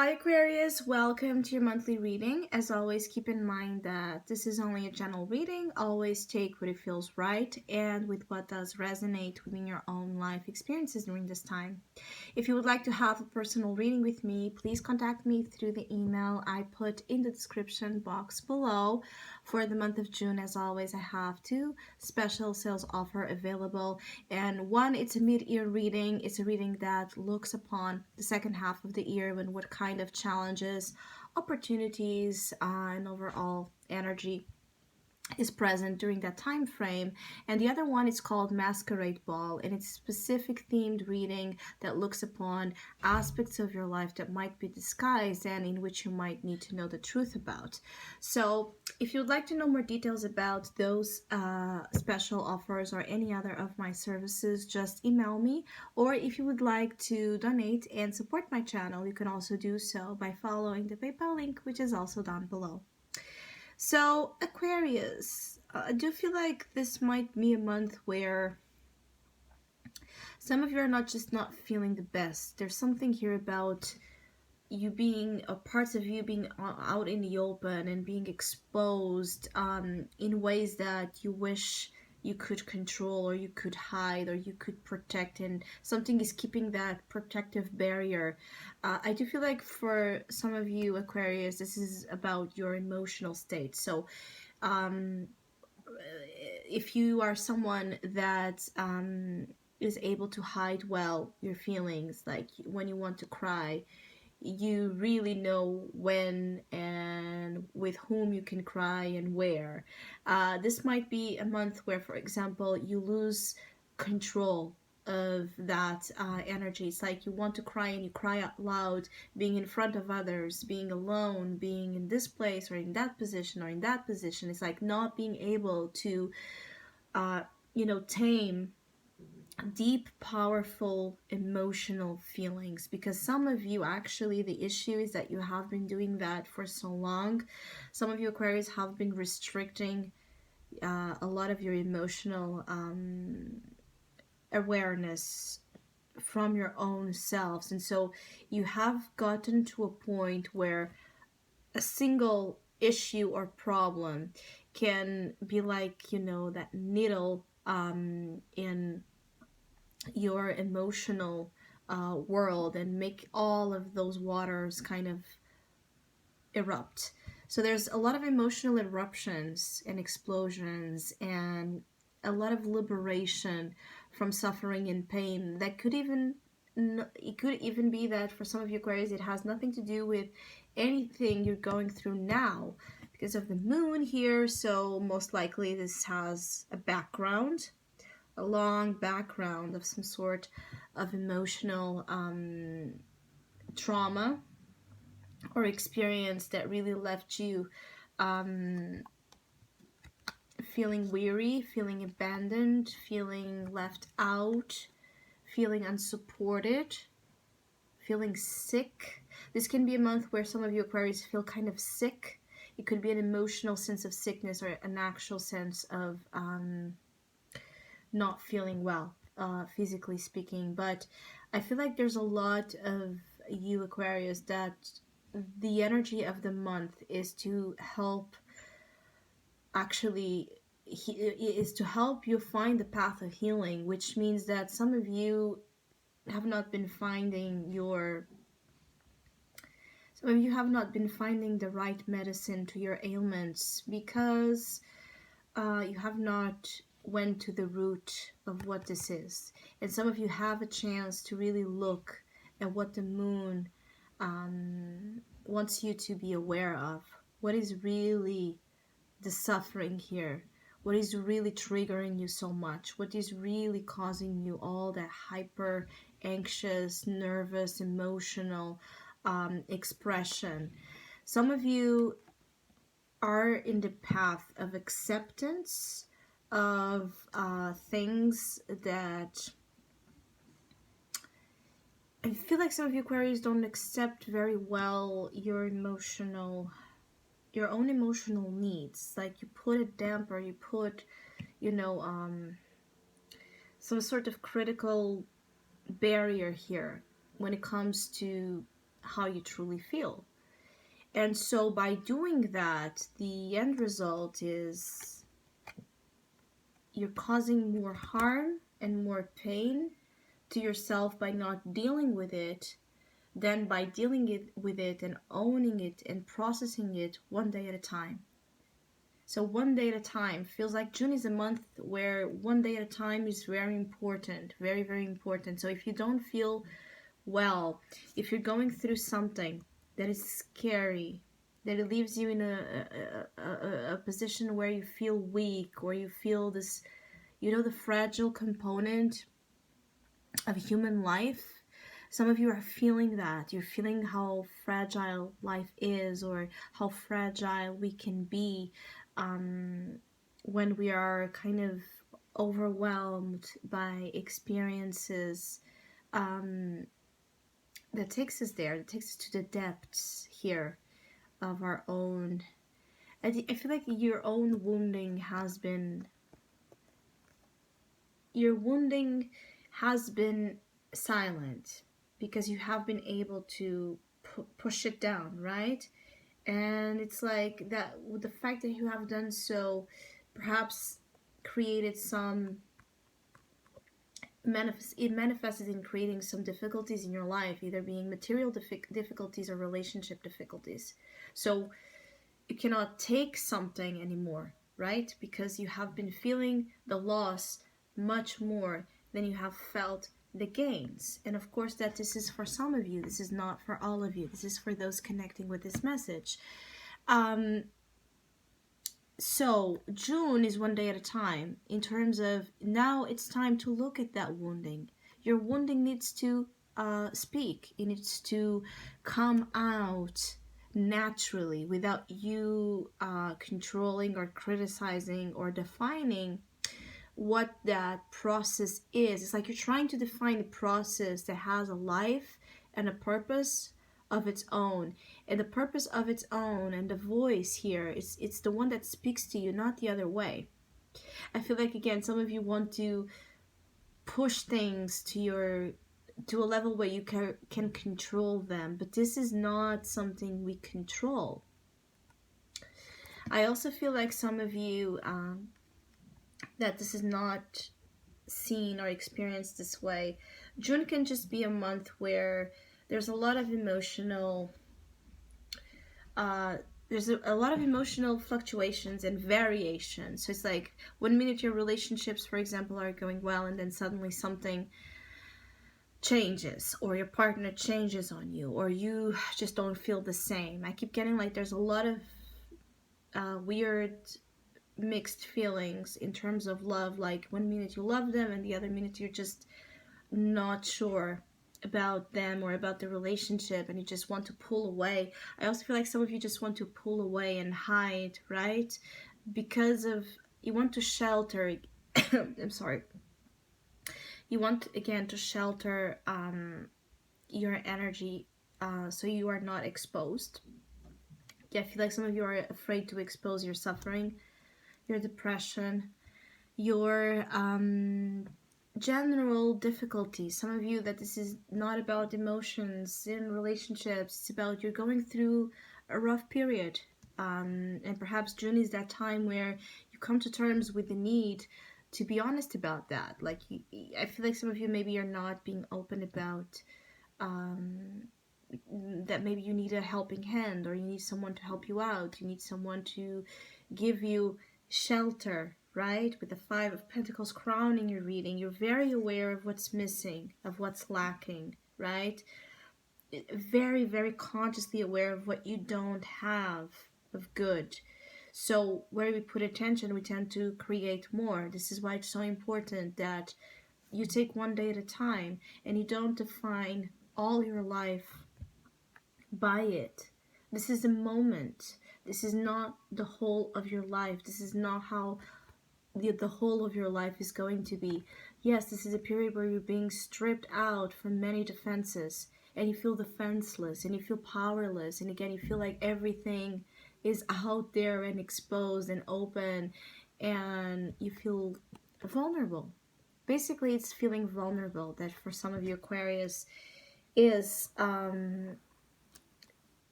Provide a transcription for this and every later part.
Hi Aquarius, welcome to your monthly reading. As always, keep in mind that this is only a general reading. Always take what it feels right and with what does resonate within your own life experiences during this time. If you would like to have a personal reading with me, please contact me through the email I put in the description box below. For the month of June, as always, I have two special sales offer available. And one, it's a mid-year reading. It's a reading that looks upon the second half of the year and what kind of challenges, opportunities, and overall energy is present during that time frame. And the other one is called Masquerade Ball, and it's a specific themed reading that looks upon aspects of your life that might be disguised and in which you might need to know the truth about. So if you'd like to know more details about those special offers or any other of my services, just email me. Or if you would like to donate and support my channel, you can also do so by following the PayPal link, which is also down below. So, Aquarius, I do feel like this might be a month where some of you are not just not feeling the best. There's something here about you being, parts of you being out in the open and being exposed in ways that you wish you could control or you could hide or you could protect, and something is keeping that protective barrier. I do feel like for some of you Aquarius, this is about your emotional state. So um, if you are someone that is able to hide well your feelings, like when you want to cry, you really know when and with whom you can cry and where. This might be a month where, for example, you lose control of that energy. It's like you want to cry and you cry out loud, being in front of others, being alone, being in this place or in that position or in that position. It's like not being able to, uh, tame deep, powerful, emotional feelings, because some of you actually, the issue is that you have been doing that for so long. Some of you Aquarius have been restricting a lot of your emotional awareness from your own selves, and so you have gotten to a point where a single issue or problem can be like, that needle in your emotional world and make all of those waters kind of erupt. So there's a lot of emotional eruptions and explosions and a lot of liberation from suffering and pain that could even, it could even be that for some of you Aquarius it has nothing to do with anything you're going through now because of the moon here. So most likely this has a background, a long background of some sort of emotional trauma or experience that really left you feeling weary, feeling abandoned, feeling left out, feeling unsupported, feeling sick. This can be a month where some of you Aquarius feel kind of sick. It could be an emotional sense of sickness or an actual sense of not feeling well, physically speaking. But I feel like there's a lot of you Aquarius that the energy of the month is to help, actually is to help you find the path of healing, which means that some of you have not been finding your some of you have not been finding the right medicine to your ailments because you have not went to the root of what this is. And some of you have a chance to really look at what the moon wants you to be aware of. What is really the suffering here? What is really triggering you so much? What is really causing you all that hyper anxious, nervous, emotional expression? Some of you are in the path of acceptance of things that I feel like some of you Aquarius don't accept very well your own emotional needs. Like you put a damper, you put, some sort of critical barrier here when it comes to how you truly feel. And so by doing that, the end result is you're causing more harm and more pain to yourself by not dealing with it than by with it and owning it and processing it one day at a time. So one day at a time feels like June is a month where one day at a time is very important, very, very important. So if you don't feel well, if you're going through something that is scary, that it leaves you in a position where you feel weak or you feel this, the fragile component of human life. Some of you are feeling that. You're feeling how fragile life is or how fragile we can be when we are kind of overwhelmed by experiences that takes us there, that takes us to the depths here of our own. I feel like your wounding has been silent because you have been able to push it down, right? And it's like that, with the fact that you have done so, perhaps created some it manifested in creating some difficulties in your life, either being material difficulties or relationship difficulties. So you cannot take something anymore, right? Because you have been feeling the loss much more than you have felt the gains. And of course, that this is for some of you, this is not for all of you, this is for those connecting with this message. So June is one day at a time, in terms of now it's time to look at that wounding. Your wounding needs to speak, it needs to come out naturally without you controlling or criticizing or defining what that process is. It's like you're trying to define a process that has a life and a purpose of its own. And the purpose of its own and the voice here, it's the one that speaks to you, not the other way. I feel like, again, some of you want to push things to a level where you can control them, but this is not something we control. I also feel like some of you that this is not seen or experienced this way. June can just be a month where there's a lot of emotional fluctuations and variations. So it's like 1 minute your relationships, for example, are going well, and then suddenly something changes, or your partner changes on you, or you just don't feel the same. I keep getting like there's a lot of weird mixed feelings in terms of love. Like 1 minute you love them and the other minute you're just not sure about them or about the relationship, and you just want to pull away. I also feel like some of you just want to pull away and hide, right? Because of you want to shelter I'm sorry, you want again to shelter your energy, so you are not exposed. Yeah, I feel like some of you are afraid to expose your suffering, your depression, your general difficulties. Some of you, that this is not about emotions in relationships, it's about you're going through a rough period. And perhaps June is that time where you come to terms with the need to be honest about that. Like, I feel like some of you maybe are not being open about that maybe you need a helping hand, or you need someone to help you out, you need someone to give you shelter, right? With the Five of Pentacles crowning your reading, you're very aware of what's missing, of what's lacking, right? Very, very consciously aware of what you don't have of good. So where we put attention, we tend to create more. This is why it's so important that you take one day at a time and you don't define all your life by it. This is a moment. This is not the whole of your life. This is not how the whole of your life is going to be. Yes, this is a period where you're being stripped out from many defenses, and you feel defenseless, and you feel powerless, and again, you feel like everything is out there and exposed and open, and you feel vulnerable. Basically, it's feeling vulnerable that for some of you, Aquarius, is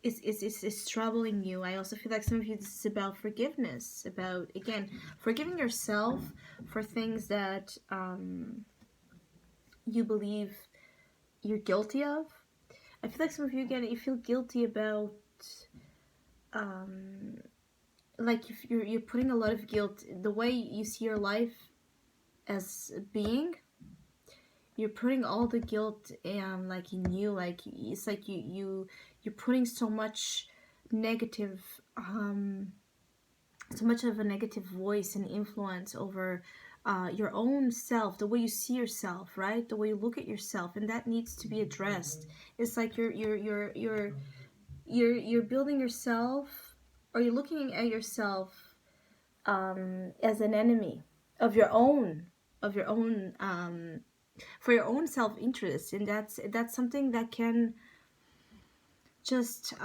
it's troubling you. I also feel like some of you, this is about forgiveness, about, again, forgiving yourself for things that you believe you're guilty of. I feel like some of you, again, you feel guilty about like if you're putting a lot of guilt, the way you see your life as being, you're putting all the guilt and like in you, like it's like you're putting so much negative so much of a negative voice and influence over your own self, the way you see yourself, right, the way you look at yourself, and that needs to be addressed. It's like you're building yourself, or you're looking at yourself as an enemy of your own, of your own for your own self-interest, and that's something that can just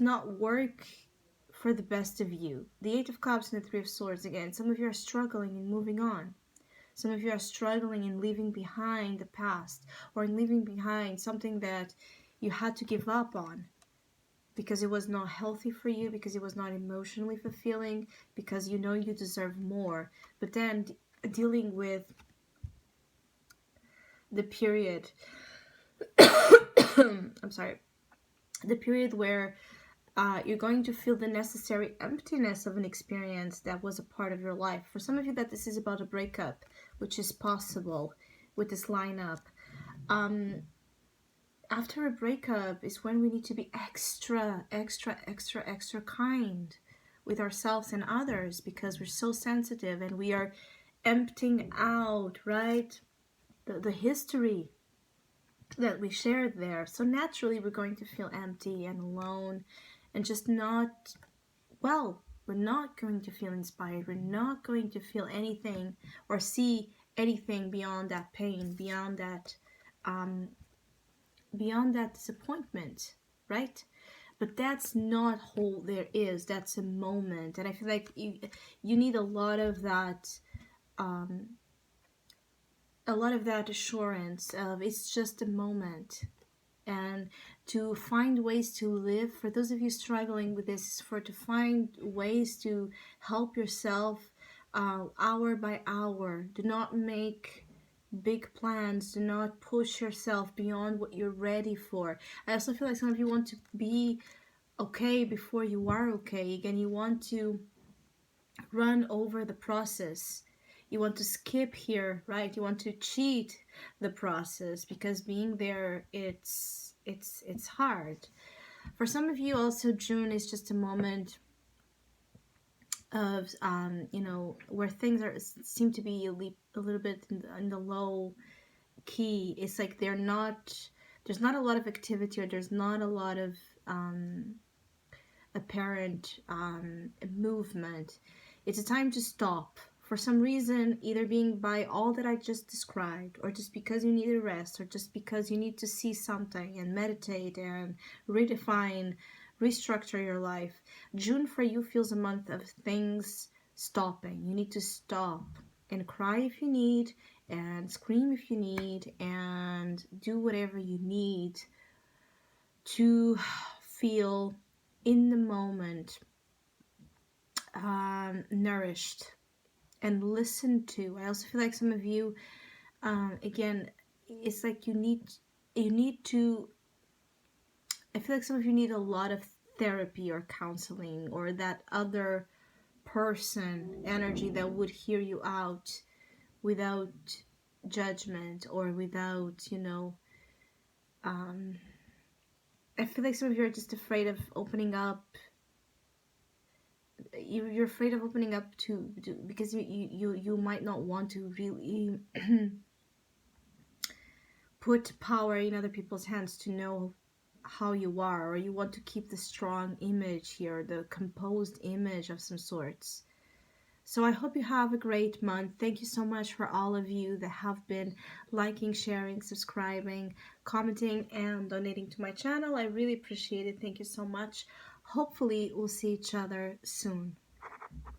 not work for the best of you. The Eight of Cups and the Three of Swords, again, some of you are struggling in moving on. Some of you are struggling in leaving behind the past, or in leaving behind something that you had to give up on because it was not healthy for you, because it was not emotionally fulfilling, because you know you deserve more. But then dealing with the period I'm sorry, the period where you're going to feel the necessary emptiness of an experience that was a part of your life. For some of you, that this is about a breakup, which is possible with this lineup. After a breakup is when we need to be extra kind with ourselves and others, because we're so sensitive and we are emptying out, right, the history that we shared there. So naturally we're going to feel empty and alone and just not, well, we're not going to feel inspired. We're not going to feel anything or see anything beyond that pain, beyond that disappointment, right? But that's not all there is. That's a moment. And I feel like you need a lot of that assurance of it's just a moment, and to find ways to live. For those of you struggling with this, to find ways to help yourself hour by hour. Do not make big plans. Do not push yourself beyond what you're ready for. I also feel like some of you want to be okay before you are okay. Again, you want to run over the process. You want to skip here, right? You want to cheat the process, because being there, it's hard. For some of you also, June is just a moment of where things seem to be a little bit in the low key. It's like there's not a lot of activity, or there's not a lot of apparent movement. It's a time to stop. For some reason, either being by all that I just described, or just because you need a rest, or just because you need to see something and meditate and redefine, restructure your life. June for you feels a month of things stopping. You need to stop and cry if you need, and scream if you need, and do whatever you need to feel in the moment nourished and listened to. I also feel like some of you, again, it's like you need to, I feel like some of you need a lot of therapy or counseling, or that other person energy that would hear you out without judgment, or without, I feel like some of you are just afraid of opening up. You're afraid of opening up because you might not want to really put power in other people's hands to know how you are, or you want to keep the strong image here, the composed image of some sorts. So I hope you have a great month. Thank you so much for all of you that have been liking, sharing, subscribing, commenting, and donating to my channel. I really appreciate it. Thank you so much. Hopefully we'll see each other soon.